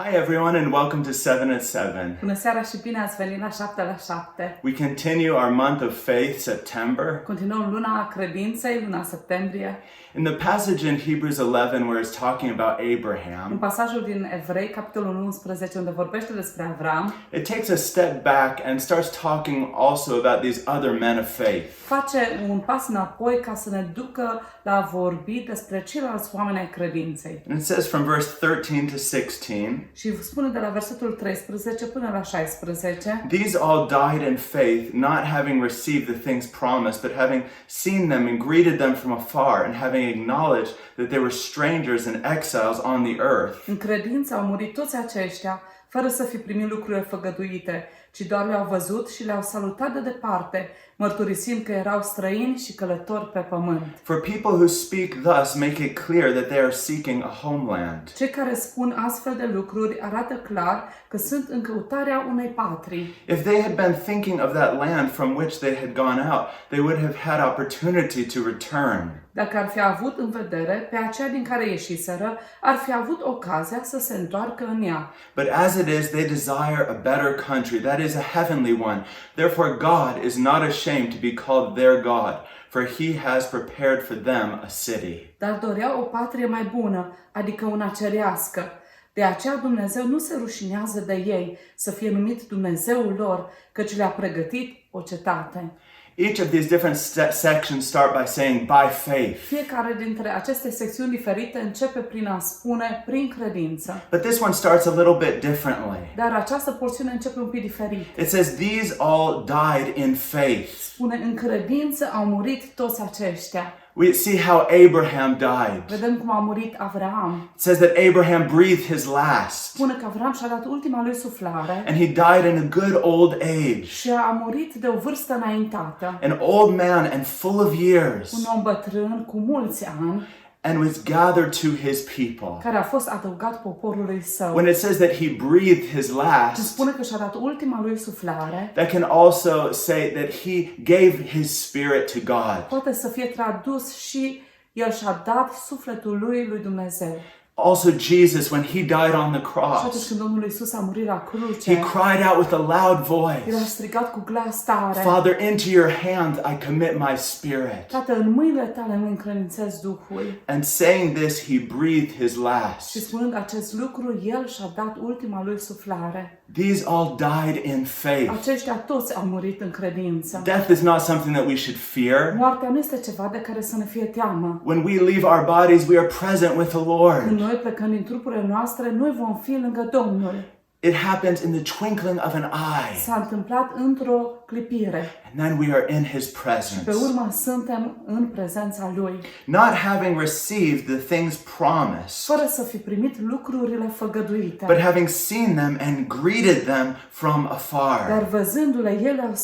Hi everyone and welcome to 7 at 7. Bună seara și bine ați venit la 7 la 7. We continue our month of faith, September. Continuăm luna credinței, luna septembrie. In the passage in Hebrews 11 where it's talking about În Abraham, pasajul din Evrei, capitolul 11, unde vorbește despre Avram, it takes a step back and starts talking also about these other men of faith. face un pas înapoi ca să ne ducă la a vorbi despre ceilalți oameni ai credinței. And it says from verse 13 to 16, Și spune de la versetul 13 până la 16, these all died in faith, not having received the things promised, but having seen them and greeted them from afar, and having acknowledged that they were strangers and exiles on the earth. în credință au murit toți aceștia, fără să fi primit lucrurile făgăduite, ci doar le-au văzut și le-au salutat de departe, mărturisind că erau străini și călători pe pământ. For people who speak thus make it clear that they are seeking a homeland. Cei care spun astfel de lucruri arată clar că sunt în căutarea unei patrii. If they had been thinking of that land from which they had gone out, they would have had opportunity to return. Dacă ar fi avut în vedere pe aceea din care ieșiseră, ar fi avut ocazia să se întoarcă în ea. But as it is, they desire a better country, that is a heavenly one. Therefore God is not ashamed to be called their God, for he has prepared for them a city. Dar doreau o patrie mai bună, adică una cerească. De aceea Dumnezeu nu se rușinează de ei să fie numit Dumnezeul lor, căci le-a pregătit o cetate. Each of these different sections start by saying, by faith. Fiecare dintre aceste secțiuni diferite începe prin a spune prin credință. But this one starts a little bit differently. Dar această porțiune începe un pic diferit. It says, these all died in faith. Spune, în credință au murit toți aceștia. We see how Abraham died. Vedem cum a murit Avram. It says that Abraham breathed his last. Spune că Avram și-a dat ultima lui suflare And he died in a good old age. și a murit de o vârstă înaintată. An old man and full of years. Un om bătrân cu mulți ani And was gathered to his people. care a fost adăugat poporului său. When it says that he breathed his Când last, spune că și-a dat ultima lui suflare, that can also say that he gave his spirit to God. poate să fie tradus și el și-a dat sufletul lui Dumnezeu. Also Jesus, when he died on the Și atunci cross, când Domnul Iisus a murit la he cruce, cried out with a loud el a voice, strigat cu glas tare: Father, into your hand I commit my spirit. Tată, în mâinile tale îmi încredințez Duhul. And saying this, he breathed his Și last. spunând acest lucru, el și-a dat ultima lui suflare. These all died in faith. Aceștia toți au murit în credință. Death is not something that we should fear. Moartea nu este ceva de care să ne fie teamă. When we leave our bodies, we are present with the Când Lord. noi plecăm din trupurile noastre, noi vom fi lângă Domnul. It happens in the twinkling of an eye. S-a întâmplat într-o clipire. And then we are in his Pe presence. urmă suntem în prezența Lui. Not having received the things promised, Fără să fi primit lucrurile făgăduite. but having seen them and greeted them from Dar afar. văzându-le, ele au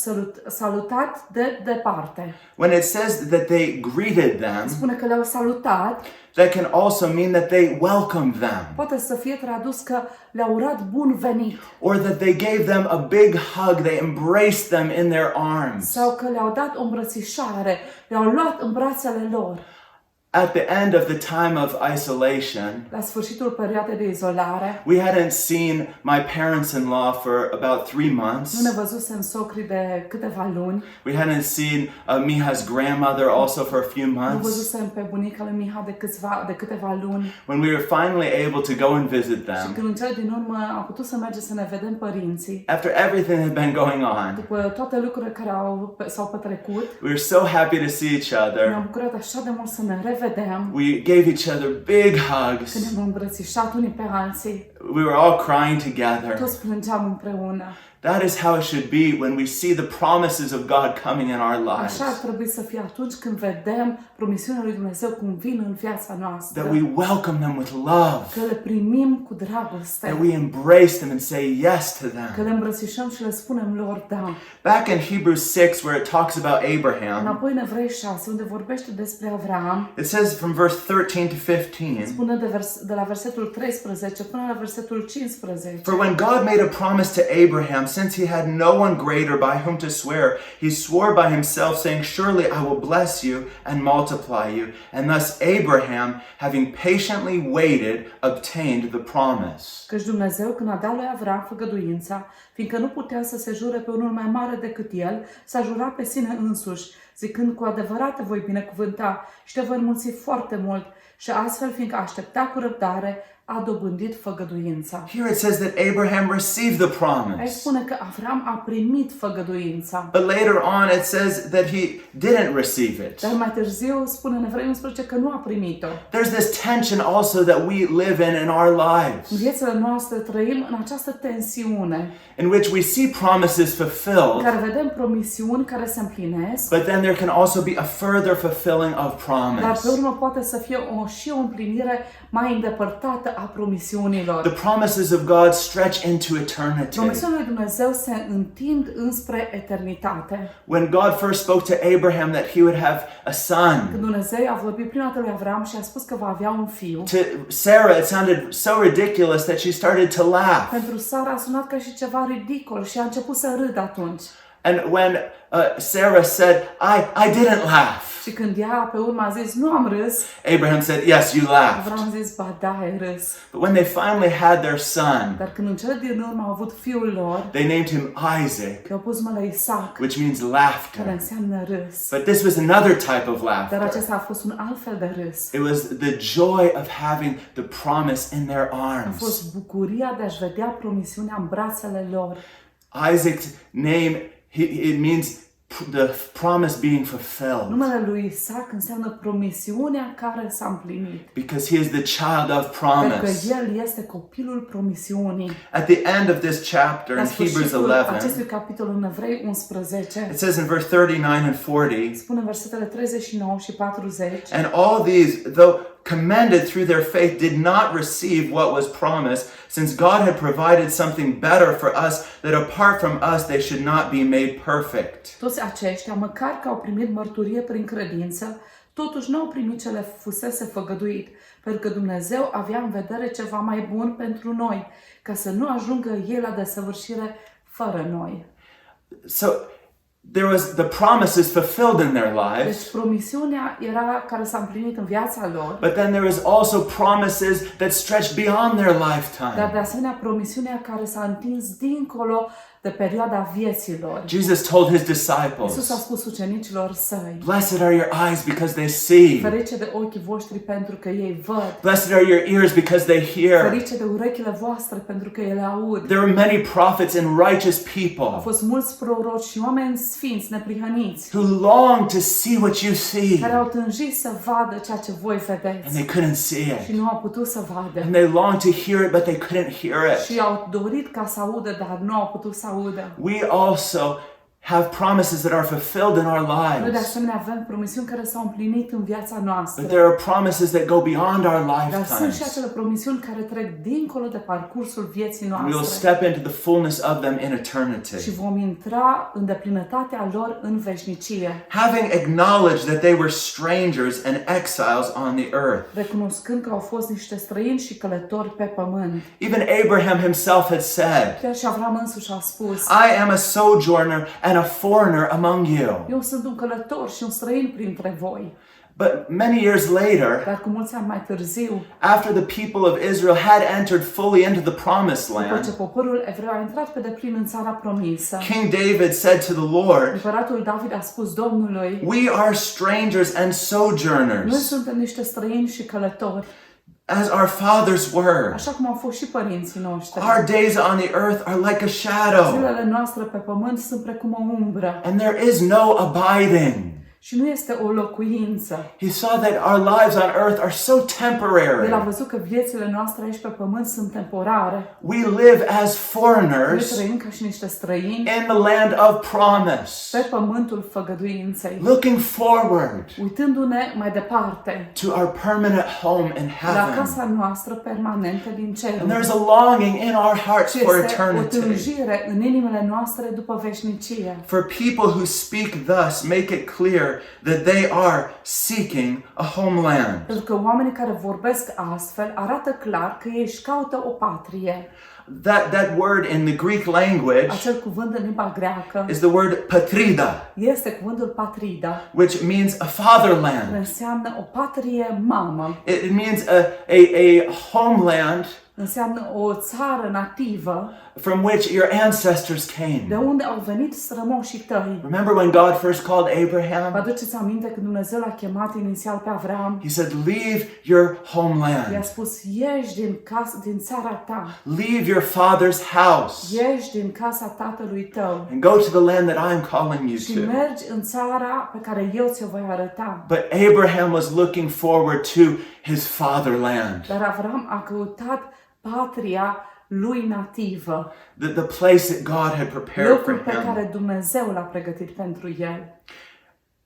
salutat de departe. When it says that they greeted them, Spune că le-au salutat. that can also mean that they welcomed them, Poate să fie tradus că le-au urat bun venit. or that they gave them a big hug, they embraced them in their arms. Sau că le-au dat o îmbrățișare, le-au luat în brațele lor. At the end of the time of isolation, La sfârșitul perioadei de izolare, we hadn't seen my parents-in-law for about 3 nu months. ne văzusem socrii de câteva luni, We hadn't seen Miha's grandmother also for a few nu months. văzusem pe bunica lui Miha de câteva luni. When we were finally able to go and visit Și them, când în cele din urmă am putut să mergem să ne vedem părinții, after everything had been going on, după toate lucrurile care s-au petrecut, we were so happy to see each ne-am other. bucurat așa de mult să ne revedem, We gave each other big când hugs. ne-am îmbrățișat unii pe alții, We were all crying together. toți plângeam împreună. That is how it should be when we see the promises of God coming in our lives. Așa ar trebui să fie atunci când vedem promisiunea lui Dumnezeu cum vin în viața noastră. That we welcome them with love. Că le primim cu dragoste. That we embrace them and say yes to Că them. le îmbrățișăm și le spunem lor da. Back in Hebrews 6 where it talks about Abraham, Înapoi în Evrei 6, unde vorbește despre Avram, it says from verse 13 to 15, spune de la versetul 13 până la versetul 15. For when God made a promise to Abraham, since he had no one greater by whom to swear, he swore by himself, saying, Surely I will bless you and multiply you. And thus Abraham, having patiently waited, obtained the promise. Căci Dumnezeu, când a dat lui Avram făgăduința, fiindcă nu putea să se jure pe unul mai mare decât el, s-a jurat pe sine însuși, zicând, cu adevărat te voi binecuvânta și te voi înmulți foarte mult. Și astfel, fiindcă aștepta cu răbdare, a dobândit făgăduința. Here it says that Abraham received the Aici promise. spune că Avram a primit făgăduința. But later on it says that he didn't receive it. Dar mai târziu spune în Evrei 11 că nu a primit-o. There's this tension also that we live in our În lives, viețile noastre trăim în această tensiune in which we see promises în fulfilled, care vedem promisiuni care se împlinesc, but then there can also be a further fulfilling of dar promise. pe urmă poate să fie și o împlinire mai îndepărtată a promisiunilor. The promises of God stretch into eternity. Promisiunile lui Dumnezeu se întind înspre eternitate. When God first spoke to Abraham that he would have a Când son, Dumnezeu a vorbit prima dată lui Avram și a spus că va avea un fiu, to Sarah it sounded so ridiculous that she started to laugh. pentru Sara a sunat ca și ceva ridicol și a început să râdă atunci. And when Sarah said, I didn't laugh, Și când ea pe urmă a zis, nu am râs, Abraham said, yes, you laughed. Avram a zis, ba da, ai râs. But when they finally had their son, Dar când în cele din urmă au avut fiul lor, they named him Isaac, i-au pus numele Isaac, which means care laughter. înseamnă râs. But this was another type of Dar laughter. acesta a fost un alt fel de râs. It was the joy of having the promise in their A arms. fost bucuria de a-și vedea promisiunea în brațele lor. Isaac's name, it means the promise being fulfilled, Numele lui Isaac înseamnă promisiunea care s-a împlinit. because he is the child of Pentru că promise. el este copilul promisiunii. At the end of this chapter La in Hebrews sfârșitul 11, acestui capitol în Evrei 11, it says in verse 39 and 40, spune în versetele 39 și 40, and all these, though commended through their faith, did not receive what was promised, since God had provided something better for us, that apart from us they should not be made perfect. toți aceștia, măcar că au primit mărturie prin credință, totuși nu au primit ce le fusese făgăduit, pentru că Dumnezeu avea în vedere ceva mai bun pentru noi, ca să nu ajungă ei la desăvârșire fără noi. So there was the promises fulfilled in their lives, Deci promisiunea era care s-a împlinit în viața lor, but then there was also promises that stretched beyond their dar lifetime. de asemenea promisiunea care s-a întins dincolo de perioada vieților. Jesus told his Iisus disciples, a spus ucenicilor săi, blessed are your eyes because they see. ferice de ochii voștri pentru că ei văd, Blessed are your ears because they hear. ferice de urechile voastre pentru că ele aud. There are many prophets and righteous Au people fost mulți proroci și oameni sfinți, neprihăniți, who long to see what you see, care au tânjit să vadă ceea ce voi and vedeți they couldn't see și it. nu au putut să vadă. And they long to hear it, but they couldn't hear it. Și au dorit ca să audă, dar nu au putut să audă. We also have promises that are fulfilled in our Noi de lives, asemenea avem promisiuni care s-au împlinit în viața noastră. but there are promises that go beyond our Dar sunt și lifetimes. acele promisiuni care trec dincolo de parcursul vieții We will noastre. step into the fullness of them in Și eternity. vom intra în deplinătatea lor în veșnicie, Having acknowledged that they were strangers and exiles on the earth. recunoscând că au fost niște străini și călători pe pământ. Even Abraham himself had said, Chiar și Avram însuși a spus, I am a sojourner and a foreigner among you. eu sunt un călător și un străin printre voi. But many years later, Dar cu mulți ani mai târziu, after the people of Israel had entered fully into the promised după ce land, poporul evreu a intrat pe deplin în țara promisă, King David said to the Lord, împăratul David a spus Domnului, we are strangers and noi sojourners, suntem niște străini și călători, as our fathers were. așa cum au fost și părinții noștri. Our days on the earth are like a shadow, Zilele noastre pe pământ sunt precum o umbră and there is no abiding. și nu este o locuință. He saw that our lives on earth are so El a temporary. văzut că viețile noastre aici pe pământ sunt temporare. We live as Noi foreigners trăim ca și niște străini in the land of promise, pe pământul făgăduinței, looking forward uitându-ne mai departe to our permanent home in la heaven. casa noastră permanentă din And cer. there's a longing in our hearts Și for este o eternity. tânjire în inimile noastre după veșnicie. For people who speak thus, make it clear that they are seeking a homeland. Pentru că oamenii care vorbesc astfel arată clar că ei își caută o patrie. That word in the Greek language Acel cuvânt în limba greacă is the word patrida, este cuvântul patrida, which means a care fatherland. înseamnă o patrie mamă, It means a homeland înseamnă o țară nativă from which your ancestors de came. unde au venit strămoșii tăi. Remember when God first called Vă Abraham? aduceți aminte când Dumnezeu l-a chemat inițial pe Avram? He said, leave your I-a homeland. spus, ieși din țara ta, Leave your father's house ieși din casa tatălui tău and go to the land that I am calling you și to. mergi în țara pe care eu ți-o voi arăta. But Abraham was looking forward to his fatherland, Dar Avram a căutat patria lui nativă, the place that God had prepared locul for pe him. care Dumnezeu l-a pregătit pentru el.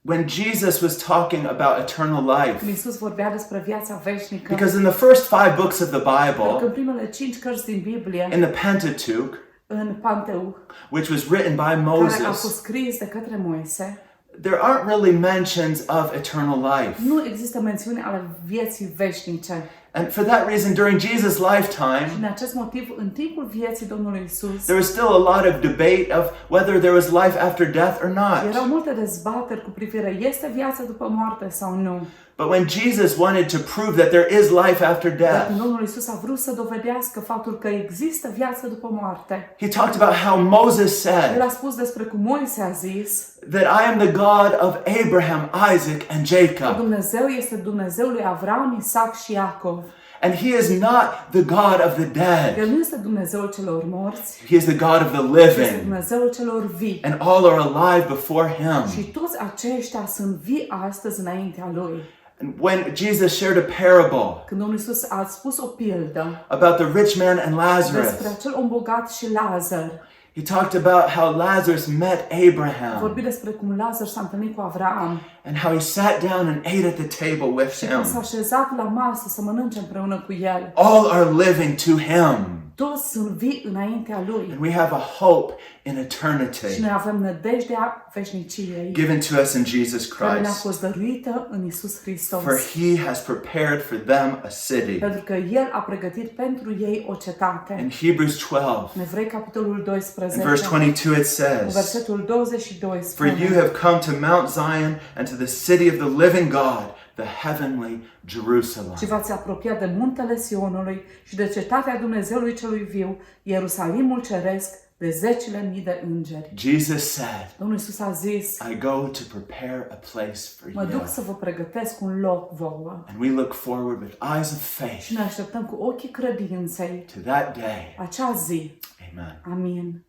When Jesus was talking about eternal life, Când Iisus vorbea despre viața veșnică, because in the first 5 books of the pentru că Bible, în primele 5 cărți din Biblie, in the Pentateuch, în Panteuc, which was written by care a fost Moses, scris de către Moise, there aren't really mentions of eternal life. nu există mențiune ale vieții veșnice. And for that reason, during Jesus' Și lifetime, în acest motiv, în timpul vieții Domnului Iisus, there was still a lot of debate of whether there was life after death or erau not. multe dezbateri cu privire, este viață după moarte sau nu. But when Jesus wanted to prove that there is life after Dar death, când Domnul Iisus a vrut să dovedească faptul că există viață după moarte, he talked about how Moses El said a spus despre cum Moise a zis that I am the God of Abraham, Isaac, and că Jacob. Dumnezeu este Dumnezeul lui Avram, Isaac și Iacov. And he is not the God of the dead. El nu este Dumnezeul celor morți, He is the God of the este living. Dumnezeul celor vii. And all are alive before Și him. toți aceștia sunt vii astăzi înaintea Lui. And when Jesus shared a parable Când Domnul Iisus a spus o pildă about the rich man and despre Lazarus, acel om bogat și Lazar, he talked about how Lazarus met a Abraham vorbit despre cum Lazar s-a întâlnit cu Avram, and how he sat down and ate at the table with când s-a him. așezat la masă să mănânce împreună cu el. All are living to him. Toți sunt vii înaintea Lui. And we have a hope in Și eternity noi avem nădejdea veșniciei given to us in Jesus care ne-a Christ. fost dăruită în Iisus Hristos. For he has prepared for them a city. Pentru că El a pregătit pentru ei o cetate. In Hebrews 12, În Evrei, capitolul in 12, verse 22, it în says, versetul 22 For you spune: have come to Mount Zion and to the city of the living God, the heavenly Jerusalem. Și v-ați apropiat de muntele Sionului și de cetatea Dumnezeului celui viu, Ierusalimul ceresc, de zecile mii de îngeri. Jesus said, Domnul Iisus a zis: I go to prepare a place for mă duc you. să vă pregătesc un loc vouă. And we look forward with eyes of Și faith ne așteptăm cu ochii credinței to that day. acea zi. Amen. Amin.